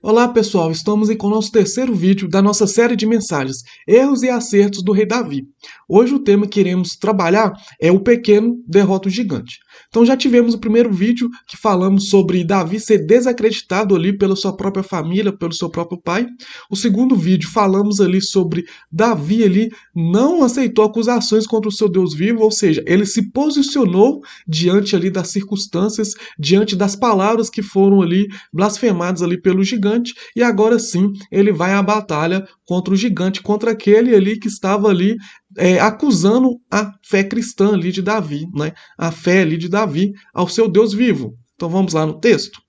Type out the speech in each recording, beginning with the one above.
Olá pessoal, estamos com o nosso terceiro vídeo da nossa série de mensagens, Erros e Acertos do Rei Davi. Hoje o tema que iremos trabalhar é o pequeno derrota o gigante. Então já tivemos o primeiro vídeo que falamos sobre Davi ser desacreditado ali pela sua própria família, pelo seu próprio pai. O segundo vídeo falamos ali sobre Davi ali não aceitou acusações contra o seu Deus vivo, ou seja, ele se posicionou diante ali das circunstâncias, diante das palavras que foram ali blasfemadas ali pelo gigante. E agora sim ele vai à batalha contra o gigante, contra aquele ali que estava ali acusando a fé cristã ali de Davi, né? A fé ali de Davi ao seu Deus vivo. Então vamos lá no texto.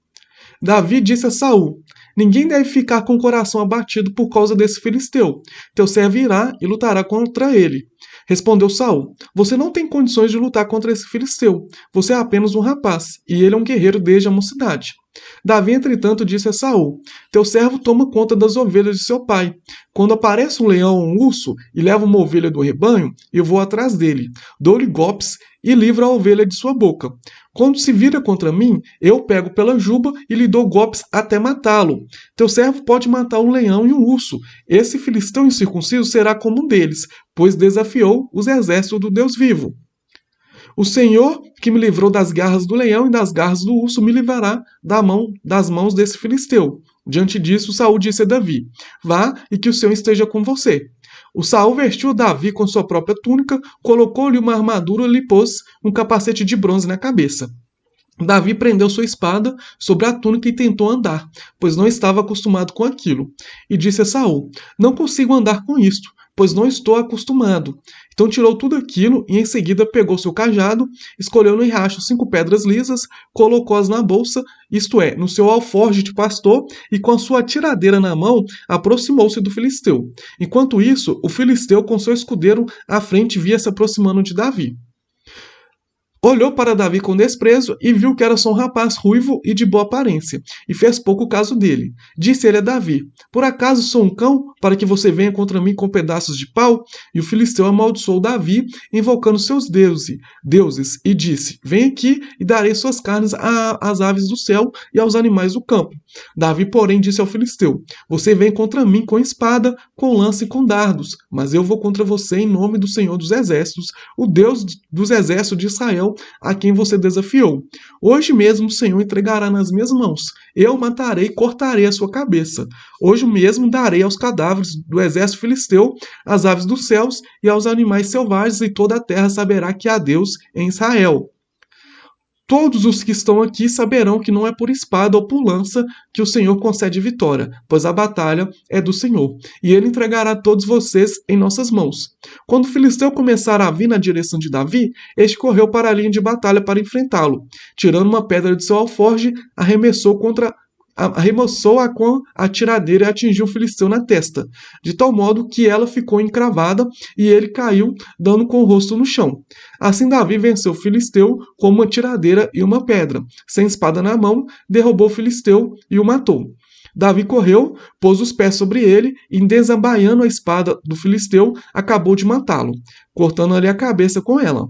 Davi disse a Saul: ninguém deve ficar com o coração abatido por causa desse filisteu. Teu servo irá e lutará contra ele. Respondeu Saul: você não tem condições de lutar contra esse filisteu. Você é apenas um rapaz, e ele é um guerreiro desde a mocidade. Davi, entretanto, disse a Saul: teu servo toma conta das ovelhas de seu pai. Quando aparece um leão ou um urso e leva uma ovelha do rebanho, eu vou atrás dele, dou-lhe golpes e livro a ovelha de sua boca. Quando se vira contra mim, eu pego pela juba e lhe dou golpes até matá-lo. Teu servo pode matar um leão e um urso. Esse filisteu incircunciso será como um deles, pois desafiou os exércitos do Deus vivo. O Senhor, que me livrou das garras do leão e das garras do urso, me livrará das mãos desse filisteu. Diante disso, Saul disse a Davi: vá e que o Senhor esteja com você. O Saul vestiu Davi com sua própria túnica, colocou-lhe uma armadura e lhe pôs um capacete de bronze na cabeça. Davi prendeu sua espada sobre a túnica e tentou andar, pois não estava acostumado com aquilo. E disse a Saul: não consigo andar com isto, pois não estou acostumado. Então tirou tudo aquilo e em seguida pegou seu cajado, escolheu no riacho 5 pedras lisas, colocou-as na bolsa, isto é, no seu alforje de pastor, e com a sua tiradeira na mão, aproximou-se do filisteu. Enquanto isso, o filisteu com seu escudeiro à frente via se aproximando de Davi. Olhou para Davi com desprezo e viu que era só um rapaz ruivo e de boa aparência, e fez pouco caso dele. Disse ele a Davi: por acaso sou um cão, para que você venha contra mim com pedaços de pau? E o filisteu amaldiçoou Davi, invocando seus deuses, e disse: vem aqui e darei suas carnes às aves do céu e aos animais do campo. Davi, porém, disse ao filisteu: você vem contra mim com espada, com lança e com dardos, mas eu vou contra você em nome do Senhor dos Exércitos, o Deus dos Exércitos de Israel, a quem você desafiou. Hoje mesmo o Senhor entregará nas minhas mãos. Eu matarei e cortarei a sua cabeça. Hoje mesmo darei aos cadáveres do exército filisteu, às aves dos céus e aos animais selvagens, e toda a terra saberá que há Deus em Israel. Todos os que estão aqui saberão que não é por espada ou por lança que o Senhor concede vitória, pois a batalha é do Senhor, e ele entregará todos vocês em nossas mãos. Quando o filisteu começar a vir na direção de Davi, este correu para a linha de batalha para enfrentá-lo. Tirando uma pedra de seu alforje, arremessou-a com a tiradeira e atingiu o filisteu na testa, de tal modo que ela ficou encravada e ele caiu, dando com o rosto no chão. Assim Davi venceu o filisteu com uma tiradeira e uma pedra. Sem espada na mão, derrubou o filisteu e o matou. Davi correu, pôs os pés sobre ele e, desembaiando a espada do filisteu, acabou de matá-lo, cortando-lhe a cabeça com ela.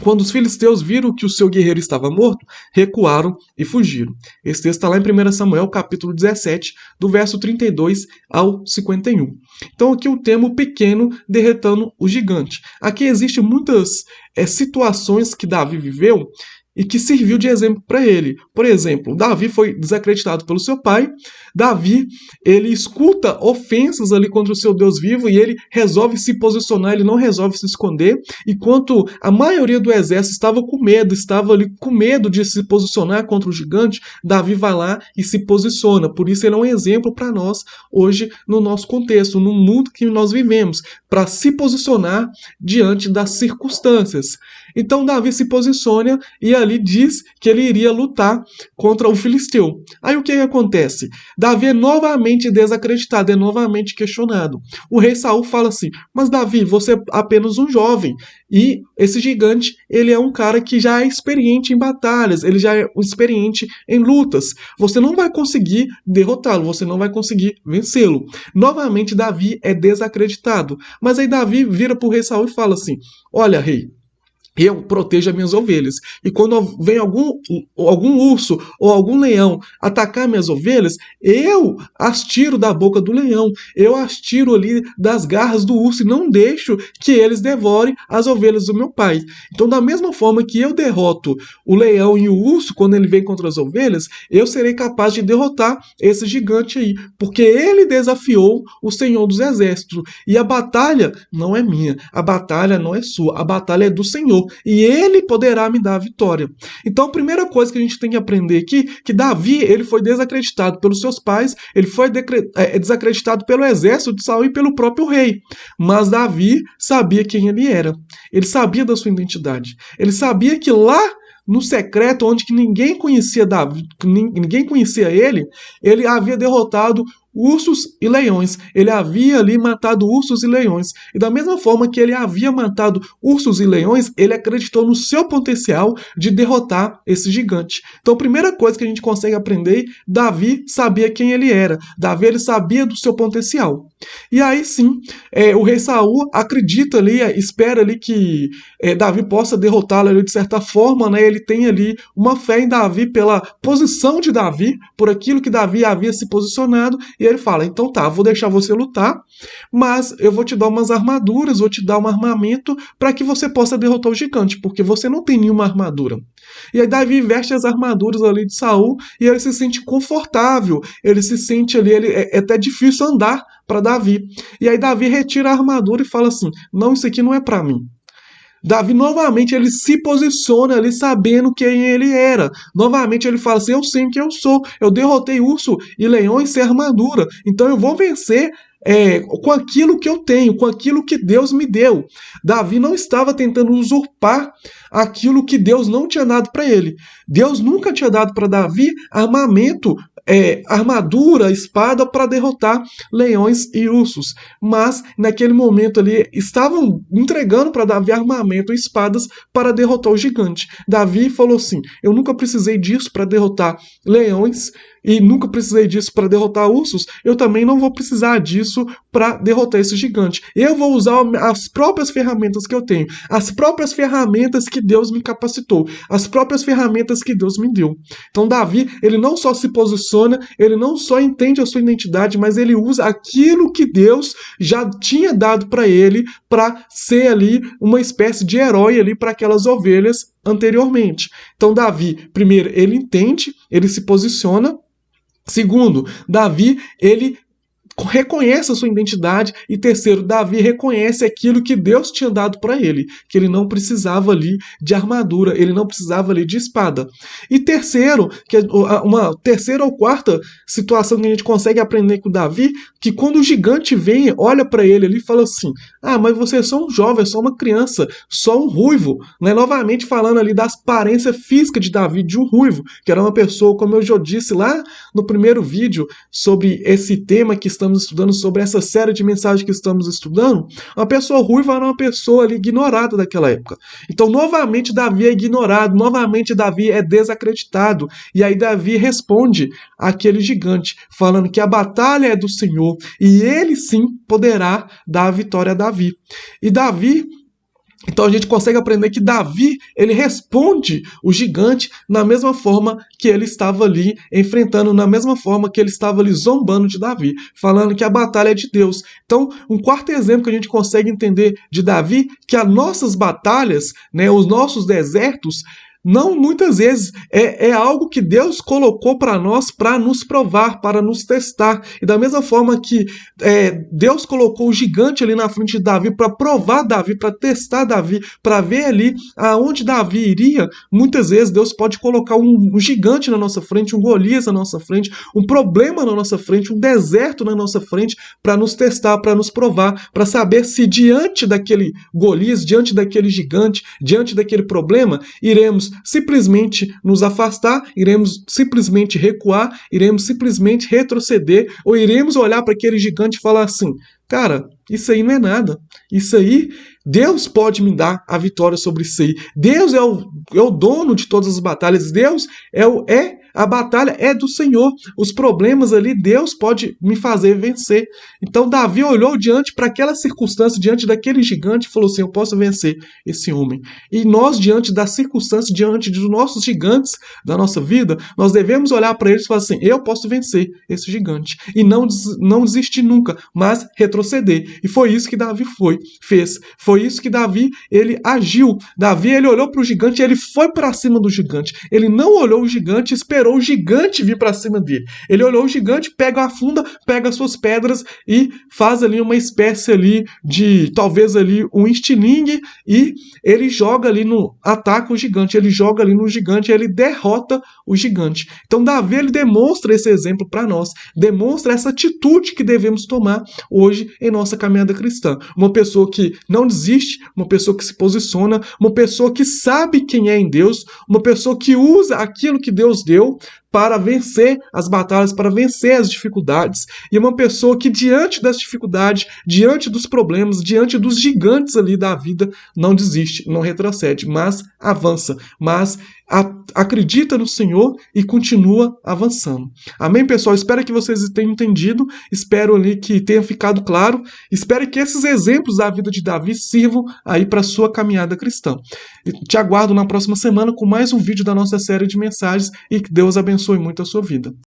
Quando os filisteus viram que o seu guerreiro estava morto, recuaram e fugiram. Esse texto está lá em 1 Samuel, capítulo 17, do verso 32 ao 51. Então aqui o termo pequeno derretando o gigante. Aqui existem muitas situações que Davi viveu e que serviu de exemplo para ele. Por exemplo, Davi foi desacreditado pelo seu pai. Davi, ele escuta ofensas ali contra o seu Deus vivo e ele resolve se posicionar, ele não resolve se esconder. Enquanto a maioria do exército estava ali com medo de se posicionar contra o gigante, Davi vai lá e se posiciona. Por isso ele é um exemplo para nós hoje no nosso contexto, no mundo que nós vivemos, para se posicionar diante das circunstâncias. Então Davi se posiciona e ali diz que ele iria lutar contra o filisteu. Aí o que acontece? Davi é novamente desacreditado, é novamente questionado. O rei Saul fala assim: mas Davi, você é apenas um jovem. E esse gigante, ele é um cara que já é experiente em batalhas, ele já é experiente em lutas. Você não vai conseguir derrotá-lo, você não vai conseguir vencê-lo. Novamente Davi é desacreditado. Mas aí Davi vira para o rei Saul e fala assim: olha, rei, eu protejo as minhas ovelhas. E quando vem algum urso ou algum leão atacar minhas ovelhas, eu as tiro da boca do leão, eu as tiro ali das garras do urso e não deixo que eles devorem as ovelhas do meu pai. Então, da mesma forma que eu derroto o leão e o urso quando ele vem contra as ovelhas, eu serei capaz de derrotar esse gigante aí, porque ele desafiou o Senhor dos Exércitos. E a batalha não é minha, a batalha não é sua, a batalha é do Senhor. E ele poderá me dar a vitória. Então, a primeira coisa que a gente tem que aprender aqui, que Davi, ele foi desacreditado pelos seus pais, ele foi desacreditado pelo exército de Saul e pelo próprio rei. Mas Davi sabia quem ele era. Ele sabia da sua identidade. Ele sabia que lá no secreto, onde que ninguém conhecia Davi, ninguém conhecia ele havia derrotado ursos e leões. Ele havia ali matado ursos e leões. E da mesma forma que ele havia matado ursos e leões, ele acreditou no seu potencial de derrotar esse gigante. Então, a primeira coisa que a gente consegue aprender, Davi sabia quem ele era. Davi, ele sabia do seu potencial. E aí sim, o rei Saul acredita ali, espera ali que Davi possa derrotá-lo ali de certa forma, né? Ele tem ali uma fé em Davi pela posição de Davi, por aquilo que Davi havia se posicionado. E ele fala, então tá, vou deixar você lutar, mas eu vou te dar umas armaduras, vou te dar um armamento para que você possa derrotar o gigante, porque você não tem nenhuma armadura. E aí Davi veste as armaduras ali de Saul e ele se sente confortável, ele se sente ali, é até difícil andar para Davi. E aí Davi retira a armadura e fala assim, não, isso aqui não é para mim. Davi, novamente, ele se posiciona ali sabendo quem ele era. Novamente, ele fala assim, eu sei quem eu sou. Eu derrotei urso e leões sem armadura. Então, eu vou vencer com aquilo que eu tenho, com aquilo que Deus me deu. Davi não estava tentando usurpar aquilo que Deus não tinha dado para ele. Deus nunca tinha dado para Davi armamento, armadura, espada para derrotar leões e ursos. Mas naquele momento ali estavam entregando para Davi armamento e espadas para derrotar o gigante. Davi falou assim: eu nunca precisei disso para derrotar leões e nunca precisei disso para derrotar ursos, eu também não vou precisar disso para derrotar esse gigante. Eu vou usar as próprias ferramentas que eu tenho, as próprias ferramentas que Deus me capacitou, as próprias ferramentas que Deus me deu. Então Davi, ele não só se posiciona, ele não só entende a sua identidade, mas ele usa aquilo que Deus já tinha dado para ele para ser ali uma espécie de herói ali para aquelas ovelhas anteriormente. Então Davi, primeiro, ele entende, ele se posiciona. Segundo, Davi, ele reconhece a sua identidade. E terceiro, Davi reconhece aquilo que Deus tinha dado para ele, que ele não precisava ali de armadura, ele não precisava ali de espada. E terceiro, que é uma terceira ou quarta situação que a gente consegue aprender com Davi, que quando o gigante vem, olha para ele ali e fala assim: ah, mas você é só um jovem, é só uma criança, só um ruivo, né? Novamente falando ali da aparência física de Davi, de um ruivo, que era uma pessoa, como eu já disse lá no primeiro vídeo sobre esse tema que estamos estudando, sobre essa série de mensagens que estamos estudando, uma pessoa ruiva era uma pessoa ali ignorada daquela época. Então, novamente, Davi é ignorado, novamente, Davi é desacreditado. E aí, Davi responde àquele gigante, falando que a batalha é do Senhor e ele sim poderá dar a vitória a Davi. E Davi. Então a gente consegue aprender que Davi, ele responde o gigante na mesma forma que ele estava ali enfrentando, na mesma forma que ele estava ali zombando de Davi, falando que a batalha é de Deus. Então, um quarto exemplo que a gente consegue entender de Davi, que as nossas batalhas, né, os nossos desertos, não muitas vezes é algo que Deus colocou para nós para nos provar, para nos testar. E da mesma forma que Deus colocou o gigante ali na frente de Davi para provar Davi, para testar Davi, para ver ali aonde Davi iria, muitas vezes Deus pode colocar um gigante na nossa frente, um Golias na nossa frente, um problema na nossa frente, um deserto na nossa frente, para nos testar, para nos provar, para saber se diante daquele Golias, diante daquele gigante, diante daquele problema, iremos simplesmente nos afastar, iremos simplesmente recuar, iremos simplesmente retroceder, ou iremos olhar para aquele gigante e falar assim: cara, isso aí não é nada, isso aí Deus pode me dar a vitória sobre isso aí, Deus é o dono de todas as batalhas, Deus é a batalha é do Senhor. Os problemas ali, Deus pode me fazer vencer. Então Davi olhou diante para aquela circunstância, diante daquele gigante, e falou assim: eu posso vencer esse homem. E nós, diante das circunstâncias, diante dos nossos gigantes da nossa vida, nós devemos olhar para eles e falar assim: eu posso vencer esse gigante. E não desistir nunca, mas retroceder. E foi isso que Davi fez. Foi isso que Davi, ele agiu. Davi, ele olhou para o gigante e ele foi para cima do gigante. Ele não olhou o gigante e esperou o gigante vir para cima dele. Ele olhou o gigante, pega a funda, pega as suas pedras e faz ali uma espécie ali de, talvez ali um estilingue, e ele joga ali no, ataca o gigante, ele joga ali no gigante, ele derrota o gigante. Então Davi, ele demonstra esse exemplo para nós, demonstra essa atitude que devemos tomar hoje em nossa caminhada cristã. Uma pessoa que não desiste, uma pessoa que se posiciona, uma pessoa que sabe quem é em Deus, uma pessoa que usa aquilo que Deus deu para vencer as batalhas, para vencer as dificuldades. E uma pessoa que, diante das dificuldades, diante dos problemas, diante dos gigantes ali da vida, não desiste, não retrocede, mas avança, mas acredita no Senhor e continua avançando. Amém, pessoal? Espero que vocês tenham entendido, espero ali que tenha ficado claro, espero que esses exemplos da vida de Davi sirvam aí para a sua caminhada cristã. Te aguardo na próxima semana com mais um vídeo da nossa série de mensagens e que Deus abençoe muito a sua vida.